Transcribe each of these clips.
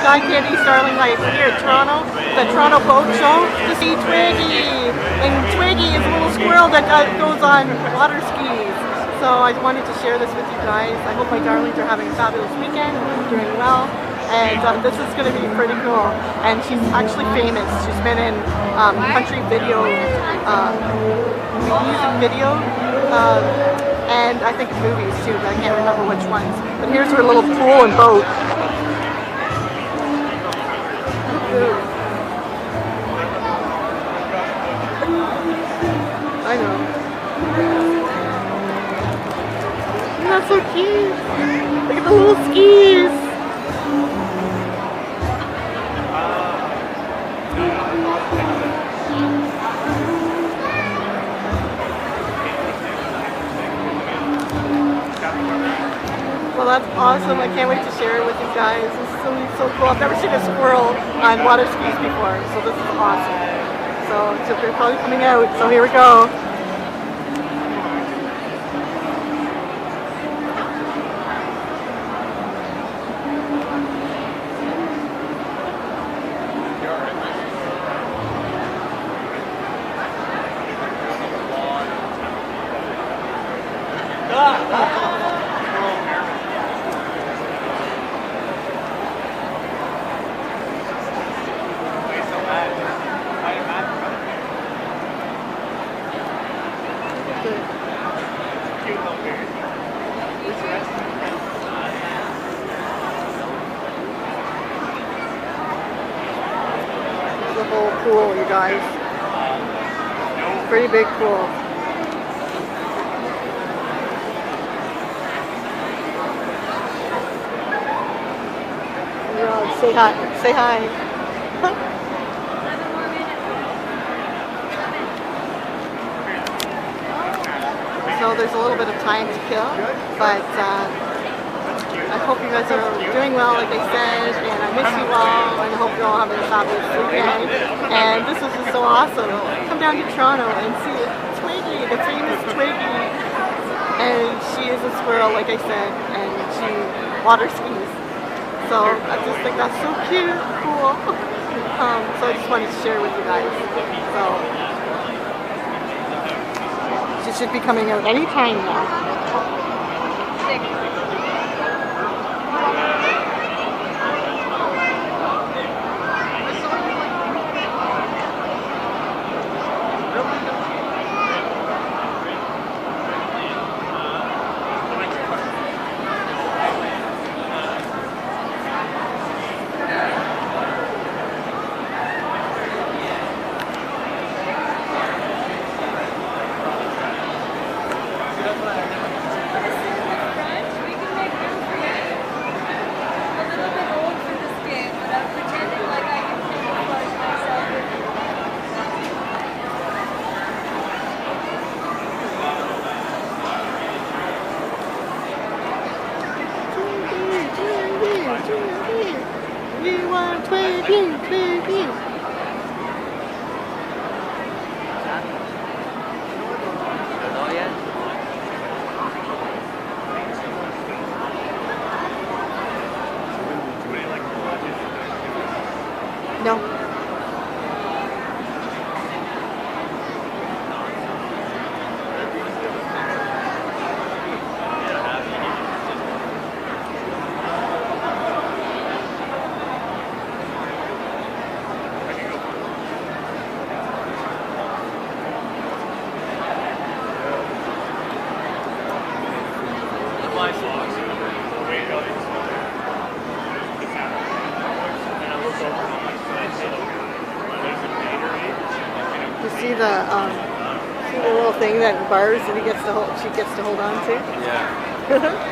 John Candy's Starling Life here in Toronto, the Toronto Boat Show, to see Twiggy. And Twiggy is a little squirrel that goes on water skis. So I wanted to share this with you guys. I hope my darlings are having a fabulous weekend, doing well. And this is going to be pretty cool. And she's actually famous. She's been in country video, music video, and I think movies too, but I can't remember which ones. But here's her little pool and boat. I know. Isn't that so cute? Look at the little skis. Well, that's awesome. I can't wait to share it with you guys. This is so cool. I've never seen a squirrel on water skis before, so this is awesome. So they're probably coming out, so here we go. The whole pool, you guys. Pretty big pool. Say hi. Say hi. So there's a little bit of time to kill, but I hope you guys are doing well, like I said, and I miss you all, and I hope you're all having a fabulous weekend. And this was just so awesome. Come down to Toronto and see Twiggy, the famous Twiggy. And she is a squirrel, like I said, and she water skis. So I just think that's so cute, cool. So I just wanted to share with you guys. So she should be coming out anytime now. We want Twiggy, Twiggy. No. You see the little thing that bars that she gets to hold on to? Yeah.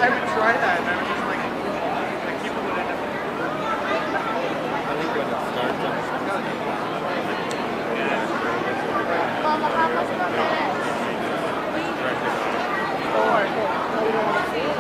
I would try that, and I would just like keep it within it. I think when it starts, Mama, how much about that? Oh, okay. Oh, you don't want to see it?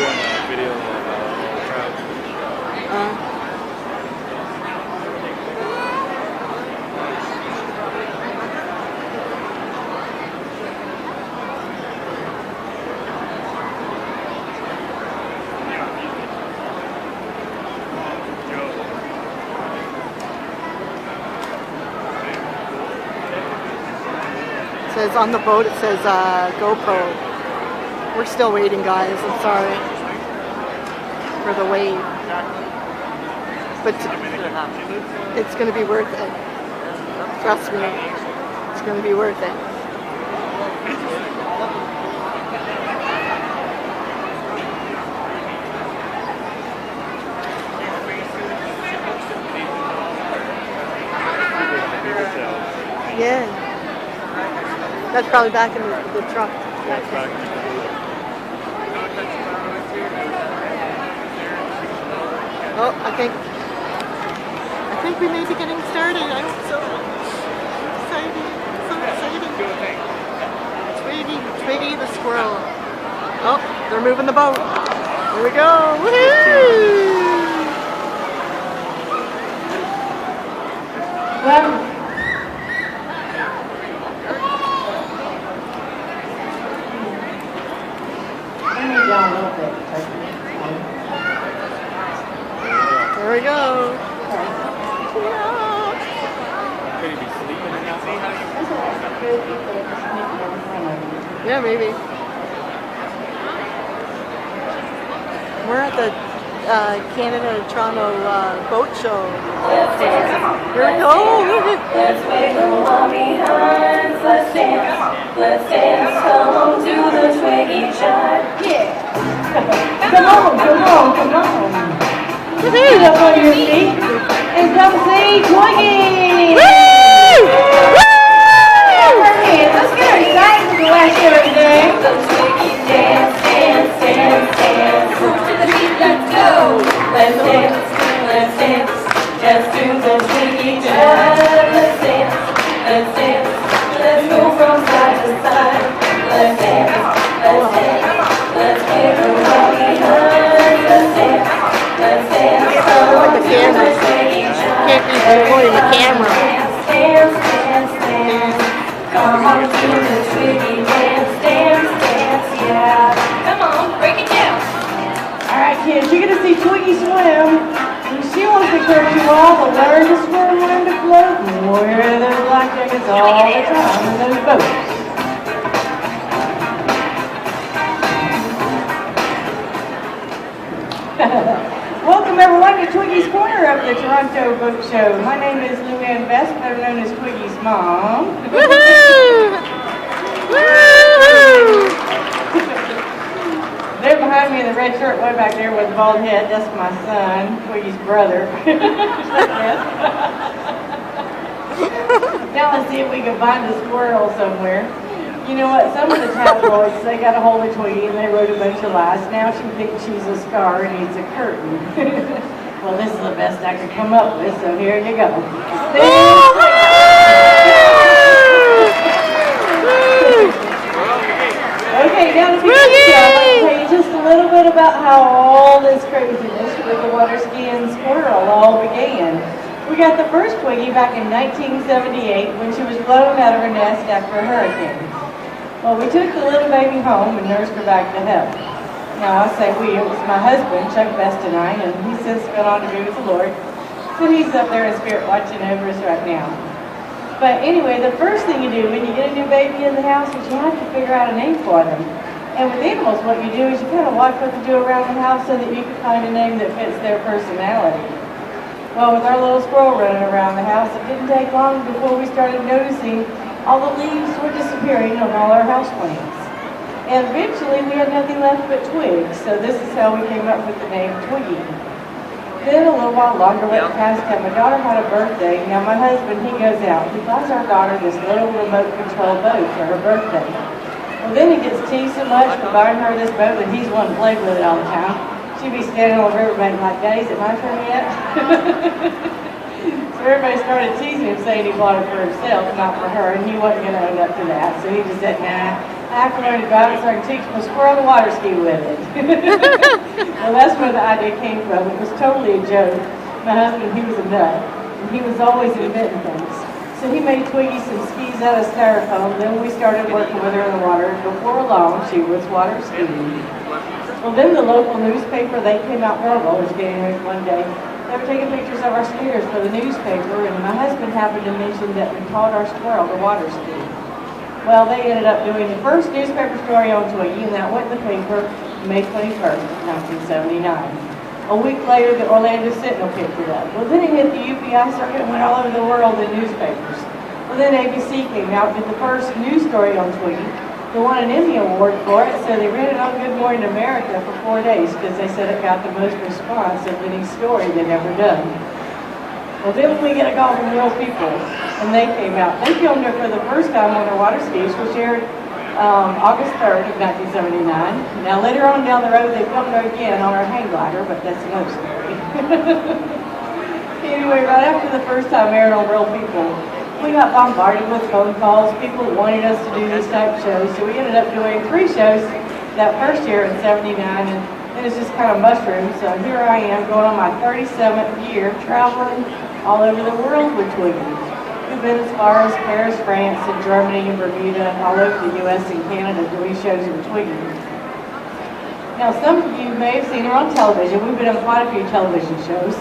doing a video of trout. It says on the boat, it says GoPro. We're still waiting, guys. I'm sorry for the wait. But it's going to be worth it. Trust me. It's going to be worth it. Yeah. That's probably back in the truck. Oh, I think we may be getting started. I'm so excited. So excited. Twiggy the squirrel. Oh, they're moving the boat. Here we go. Woohoo! Well, there we go. Could he be sleeping in that? Yeah, maybe. We're at the Canada-Toronto boat show. Here we go. Let's wiggle on behind. Let's dance. Let's dance. Come on to the Twiggy jive. Yeah. Come on, come on, come on. Get up on your feet and come see Twiggy! Woo! Woo! Let's get her excited for the last show of the day. The Twiggy dance, dance, dance, dance. Move to the beat, let's go. Let's dance, let's dance. Just do the Twiggy jive. Let's dance, let's dance. Let's go from side to side. Let's dance, let's dance. Let's get her all behind. Let's dance. Let's dance, Like the camera. Can't be recording the camera. dance, dance, dance, dance. Come on to the Twiggy dance, dance, dance, yeah. Come on, break it down. Alright kids, you're going to see Twiggy swim. And she wants to coach you all to learn to swim, learn to float, and wear those life jackets all the time in those boats. Welcome everyone to Twiggy's Corner of the Toronto Boat Show. My name is Luann Best, better known as Twiggy's mom. Woohoo! Woohoo! There behind me in the red shirt way back there with the bald head, that's my son, Twiggy's brother. Now let's see if we can find a squirrel somewhere. You know what, some of the tabloids, they got a hold of Twiggy and they wrote a bunch of lies. Now she thinks she's a scar and needs a curtain. Well, this is the best I could come up with, so here you go. Okay, now to begin the show, I'd like to tell you just a little bit about how all this craziness with the water skiing squirrel all began. We got the first Twiggy back in 1978 when she was blown out of her nest after a hurricane. Well, we took the little baby home and nursed her back to health. Now, I say we, it was my husband, Chuck Best, and I, and he's since gone on to be with the Lord. So he's up there in spirit watching over us right now. But anyway, the first thing you do when you get a new baby in the house is you have to figure out a name for them. And with animals, what you do is you kind of watch what they do around the house so that you can find a name that fits their personality. Well, with our little squirrel running around the house, it didn't take long before we started noticing all the leaves were disappearing on all our house plants. And eventually we had nothing left but twigs, so this is how we came up with the name Twiggy. Then a little while longer went past and my daughter had a birthday. Now my husband, he goes out. He buys our daughter this little remote control boat for her birthday. Well, then he gets teased so much for buying her this boat that he's wanting to play with it all the time. She'd be standing on the riverbank like, Daddy, is it my turn yet? So everybody started teasing him, saying he bought it for himself, not for her, and he wasn't going to own up to that. So he just said, nah, I have to learn to drive it so I can teach my squirrel to water ski with it. Well, that's where the idea came from. It was totally a joke. My husband, he was a nut, and he was always inventing things. So he made Twiggy some skis out of styrofoam. Then we started working with her in the water. Before long, she was water skiing. Well, then the local newspaper, they came out more roller skating rink one day. They were taking pictures of our skiers for the newspaper, and my husband happened to mention that we taught our squirrel to water ski. Well, they ended up doing the first newspaper story on Twiggy, and that went in the paper May 21st, 1979. A week later, the Orlando Sentinel picked it up. Well, then it hit the UPI circuit and went all over the world in newspapers. Well, then ABC came out and did the first news story on Twiggy. They won an Emmy Award for it, so they ran it on Good Morning America for 4 days because they said it got the most response of any story they'd ever done. Well, then we get a call from Real People, and they came out. They filmed her for the first time on her water skis, which aired August 3rd of 1979. Now, later on down the road, they filmed her again on her hang glider, but that's another story. Anyway, right after the first time aired on Real People, we got bombarded with phone calls. People wanted us to do these type of shows, so we ended up doing 3 shows that first year in '79, and it's just kind of mushroomed. So here I am going on my 37th year traveling all over the world with Twiggy. We've been as far as Paris, France, and Germany, and Bermuda, all over the U.S. and Canada doing shows with Twiggy. Now, some of you may have seen her on television. We've been on quite a few television shows,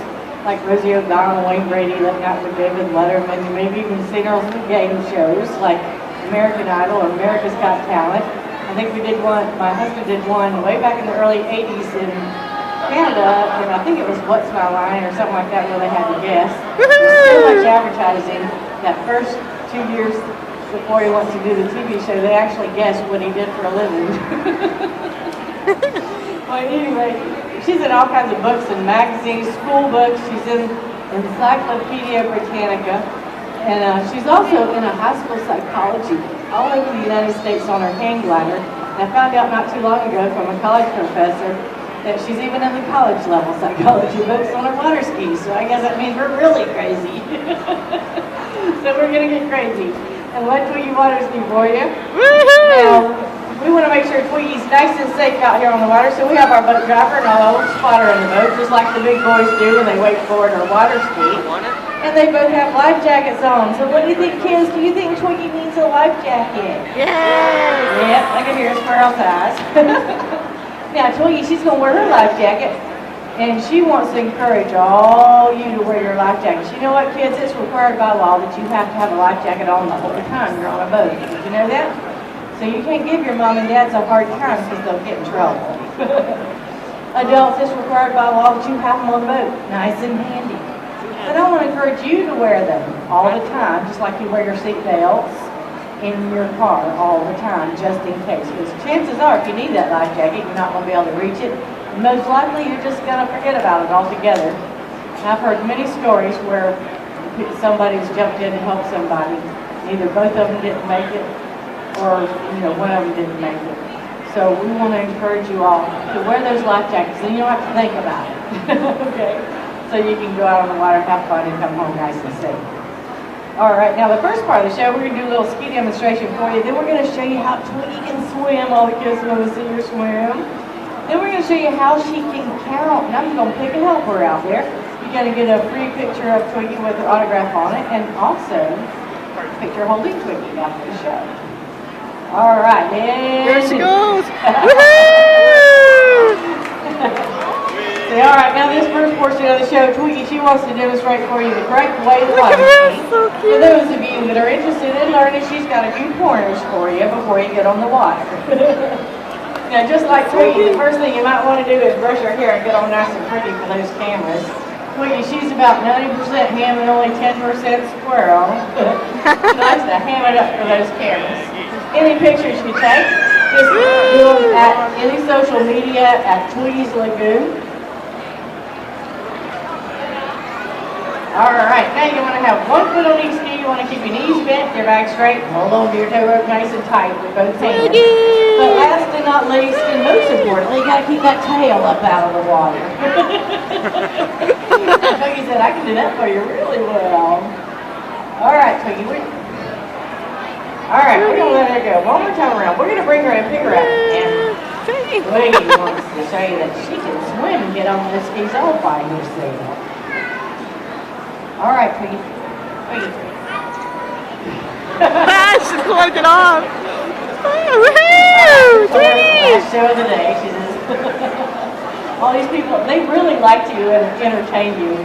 like Rosie O'Donnell, Wayne Brady, Looking Out for David Letterman. You maybe even seen her on some game shows like American Idol or America's Got Talent. I think we did one, my husband did one way back in the early 80s in Canada, and I think it was What's My Line or something like that where they had to guess. There's so much advertising that first 2 years before he wants to do the TV show, they actually guessed what he did for a living. Well, anyway, she's in all kinds of books and magazines, school books. She's in Encyclopedia Britannica, and she's also in a high school psychology all over the United States on her hang glider. And I found out not too long ago from a college professor that she's even in the college level psychology books on her water skis. So I guess that means we're really crazy. So we're gonna get crazy. And let Twiggy water ski for you. Now, we want to make sure Twiggy's nice and safe out here on the water, so we have our boat driver and our old spotter in the boat, just like the big boys do when they wakeboard or water ski. And they both have life jackets on. So what do you think, kids? Do you think Twiggy needs a life jacket? Yes! Yep, I can hear Squirrel's eyes. Now, Twiggy, she's going to wear her life jacket, and she wants to encourage all you to wear your life jackets. You know what, kids? It's required by law that you have to have a life jacket on the whole time you're on a boat. Did you know that? So you can't give your mom and dads a hard time because they'll get in trouble. Adults, it's required by law that you have them on the boat, nice and handy. But I want to encourage you to wear them all the time, just like you wear your seat belts in your car all the time, just in case. Because chances are, if you need that life jacket, you're not going to be able to reach it. Most likely, you're just going to forget about it altogether. And I've heard many stories where somebody's jumped in to help somebody. Either both of them didn't make it, or one of them didn't make it. So we want to encourage you all to wear those life jackets, and you don't have to think about it. Okay? So you can go out on the water, have fun, and come home nice and safe. All right, now the first part of the show, we're going to do a little ski demonstration for you. Then we're going to show you how Twiggy can swim. All the kids want to see her swim. Then we're going to show you how she can count. And I'm going to pick a helper out there. You're going to get a free picture of Twiggy with her autograph on it, and also a picture holding Twiggy after the show. All right, and Here she goes! So, all right, now this first portion of the show, Twiggy, she wants to demonstrate for you the correct way to Look water at her, ski. so For cute! those of you that are interested in learning, she's got a few pointers for you before you get on the water. Now, just like Twiggy, the first thing you might want to do is brush her hair and get all nice and pretty for those cameras. Twiggy, she's about 90% ham and only 10% squirrel. She likes to ham it up for those cameras. Any pictures you take, just do them at any social media at Twiggy's Lagoon. All right, now you want to have one foot on each knee. You want to keep your knees bent, your back straight, hold on to your toe rope nice and tight with both hands. But last and not least, and most importantly, you got to keep that tail up out of the water. Twiggy said, I can do that for you really well. All right, Twiggy. All right, we're gonna let her go. One more time around. We're gonna bring her and pick her up. And Twiggy wants to show you that she can swim and get on the skis all by herself. All right, Twiggy. Twiggy. She's going to get off. Woohoo! Twiggy! Last show of the day. She says. All these people, they really like to entertain you.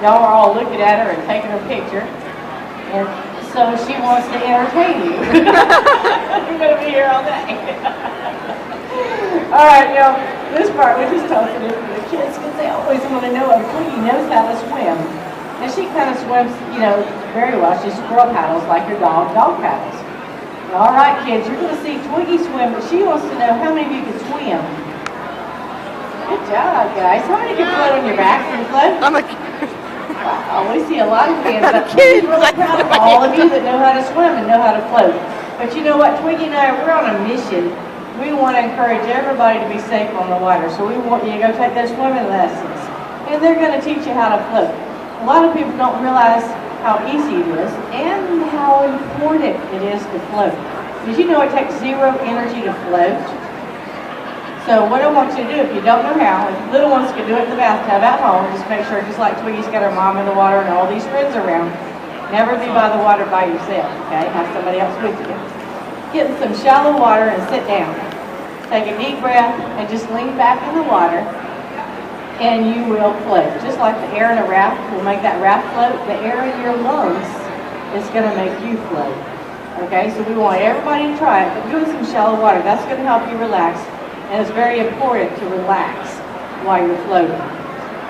Y'all are all looking at her and taking her picture. And so she wants to entertain you. I'm going to be here all day. All right, this part we just talked to the kids because they always want to know if Twiggy knows how to swim. And she kind of swims, very well. She squirrel paddles like her dog paddles. All right, kids, you're going to see Twiggy swim, but she wants to know how many of you can swim. Good job, guys. How many can float on your back? Can you float? Wow, we see a lot of hands up. We're really proud of all of you that know how to swim and know how to float. But you know what? Twiggy and I, we're on a mission. We want to encourage everybody to be safe on the water. So we want you to go take those swimming lessons. And they're going to teach you how to float. A lot of people don't realize how easy it is and how important it is to float. Did you know it takes 0 energy to float? So what I want you to do, if you don't know how, if little ones can do it in the bathtub at home, just make sure, just like Twiggy's got her mom in the water and all these friends around, never be by the water by yourself, okay? Have somebody else with you. Get in some shallow water and sit down. Take a deep breath and just lean back in the water and you will float. Just like the air in a raft will make that raft float, the air in your lungs is going to make you float. Okay, so we want everybody to try it, but do it in some shallow water. That's going to help you relax. And it's very important to relax while you're floating.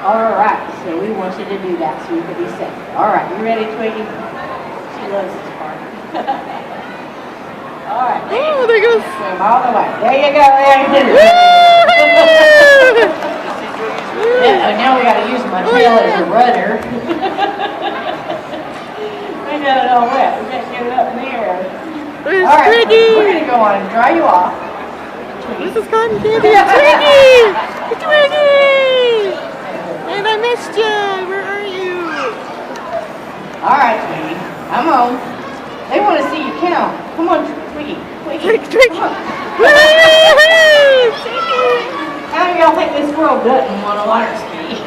All right, so we want you to do that so you can be safe. All right, you ready, Twiggy? She loves this part. All right. Oh, there goes. Swim all the way. There you go. Now we got to use my tail as a rudder. We got it all wet. We can't get it up in the air. All right, we're going to go on and dry you off. This is cotton candy. Twiggy! Twiggy! And I missed you. Where are you? All right, Twiggy. Come on. They want to see you count. Come on, Twiggy. Twiggy. Twiggy. Come on. How do y'all think this squirrel doesn't want a water ski?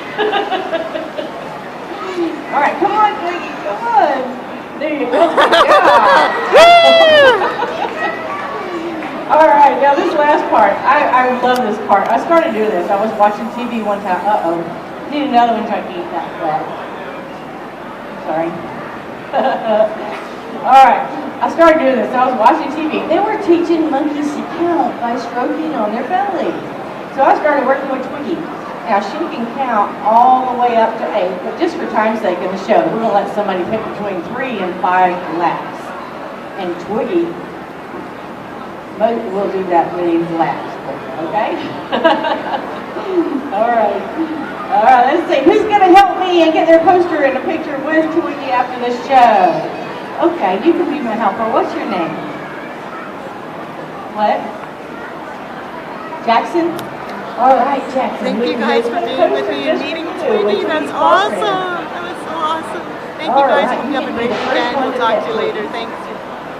All right, come on, Twiggy. Come on. There you go. All right, now this last part, I love this part. I started doing this. I was watching TV one time. Need another one trying to eat that flat. Sorry. All right, I started doing this. I was watching TV. They were teaching monkeys to count by stroking on their belly. So I started working with Twiggy. Now she can count all the way up to 8, but just for time's sake in the show, we're going to let somebody pick between 3 and 5 laps. And Twiggy, we'll do that with these laps, okay? All right. All right, let's see. Who's going to help me and get their poster and a picture with Twiggy after this show? Okay, you can be my helper. What's your name? What? Jackson? All right, Jackson. Thank you guys for being with me and meeting Twiggy. That's awesome. That was so awesome. Thank you guys. Hope you have a great weekend. We'll talk to you later. Thanks.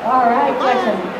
All right, Jackson.